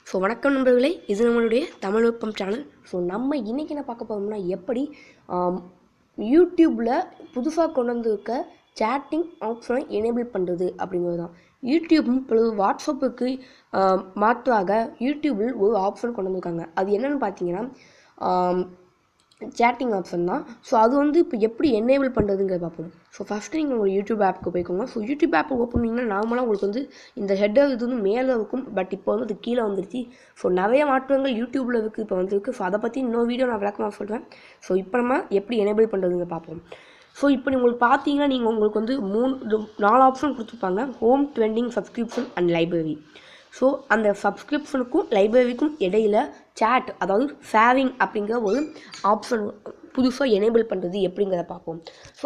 So வணக்கம் நண்பர்களே, இது நம்மளுடைய தமிழ்நுட்பம் சேனல். ஸோ நம்ம இன்றைக்கி என்ன பார்க்க போகிறோம்னா, எப்படி யூடியூப்பில் புதுசாக கொண்டு வந்திருக்க சேட்டிங் ஆப்ஷனை எனேபிள் பண்ணுறது அப்படிங்கிறது தான். யூடியூப்பும் இப்பொழுது வாட்ஸ்அப்புக்கு மாற்றாக யூடியூப்பில் ஒரு ஆப்ஷன் கொண்டு வந்திருக்காங்க. அது என்னென்னு பார்த்தீங்கன்னா சேட்டிங் ஆப்ஷன் தான். ஸோ அது வந்து இப்போ எப்படி எனேபிள் பண்ணுறதுங்கிறத பார்ப்போம். ஸோ ஃபஸ்ட்டு நீங்கள் உங்கள் யூடியூப் ஆப்புக்கு போய்க்கோங்க. ஸோ யூடியூப் ஆப்பை ஓப்பன் பண்ணிங்கன்னா நார்மலாக உங்களுக்கு வந்து இந்த ஹெட்டர் இது வந்து மேலே இருக்கும், பட் இப்போ வந்து அது கீழே வந்துருச்சு. ஸோ நிறைய மாற்றங்கள் யூடியூப்பில் இருக்குது இப்போ வந்துருக்கு. ஸோ அதை பற்றி இன்னொரு வீடியோ நான் விளக்கமாக சொல்கிறேன். ஸோ இப்போ நம்ம எப்படி எனேபிள் பண்ணுறதுங்க பார்ப்போம். ஸோ இப்போ உங்களுக்கு பார்த்தீங்கன்னா நீங்கள் உங்களுக்கு வந்து 4 ஆப்ஷன் கொடுத்துருப்பாங்க. Home, trending, subscription and library. So அந்த சப்ஸ்கிரிப்ஷனுக்கும் லைப்ரரிக்கும் இடையில் சேட், அதாவது ஷேரிங் அப்படிங்கிற ஒரு ஆப்ஷன் புதுசாக எனேபிள் பண்ணுறது எப்படிங்கிறத பார்ப்போம். ஸோ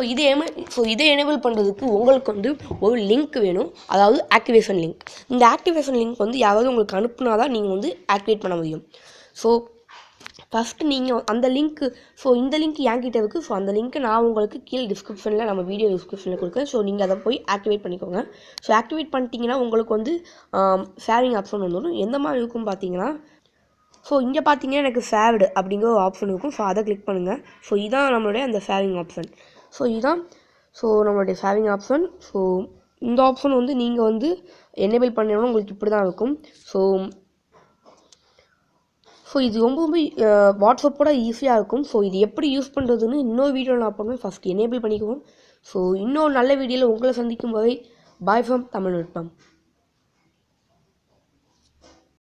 இதை எனேபிள் பண்ணுறதுக்கு உங்களுக்கு வந்து ஒரு லிங்க் வேணும், அதாவது ஆக்டிவேஷன் லிங்க். இந்த ஆக்டிவேஷன் லிங்க் வந்து யாராவது உங்களுக்கு அனுப்புனா தான் நீங்கள் வந்து ஆக்டிவேட் பண்ண முடியும். ஸோ ஃபஸ்ட்டு நீங்கள் அந்த லிங்க்கு, ஸோ இந்த லிங்க் என்கிட்ட இருக்குது. ஸோ அந்த லிங்க்கு நான் உங்களுக்கு கீழே டிஸ்கிரிப்ஷனில், நம்ம வீடியோ டிஸ்கிரிப்ஷனில் கொடுக்குறேன். ஸோ நீங்கள் அதை போய் ஆக்டிவேட் பண்ணிக்கோங்க. ஸோ ஆக்டிவேட் பண்ணிட்டீங்கன்னா உங்களுக்கு வந்து ஷேரிங் ஆப்ஷன் வந்துடும். எந்த மாதிரி இருக்கும் பார்த்தீங்கன்னா, ஸோ இங்கே பார்த்தீங்கன்னா எனக்கு ஷேர்டு அப்படிங்கிற ஒரு ஆப்ஷன் இருக்கும். ஸோ அதை கிளிக் பண்ணுங்கள். ஸோ இதான் நம்மளுடைய அந்த ஷேரிங் ஆப்ஷன். ஸோ நம்மளுடைய ஷேரிங் ஆப்ஷன். ஸோ இந்த ஆப்ஷன் வந்து நீங்கள் வந்து எனேபிள் பண்ணணும், உங்களுக்கு இப்படி தான் இருக்கும். ஸோ இது ரொம்பவே வாட்ஸ்அப்போட ஈஸியாக இருக்கும். ஸோ இது எப்படி யூஸ் பண்ணுறதுன்னு இன்னொரு வீடியோவில் நான் பண்ணுவேன். ஃபஸ்ட் எனேபிள் பண்ணிக்குவோம். ஸோ இன்னொரு நல்ல வீடியோவில் உங்களை சந்திக்கும் வரை பாய் ஃப்ரம் தமிழ்நுட்பம்.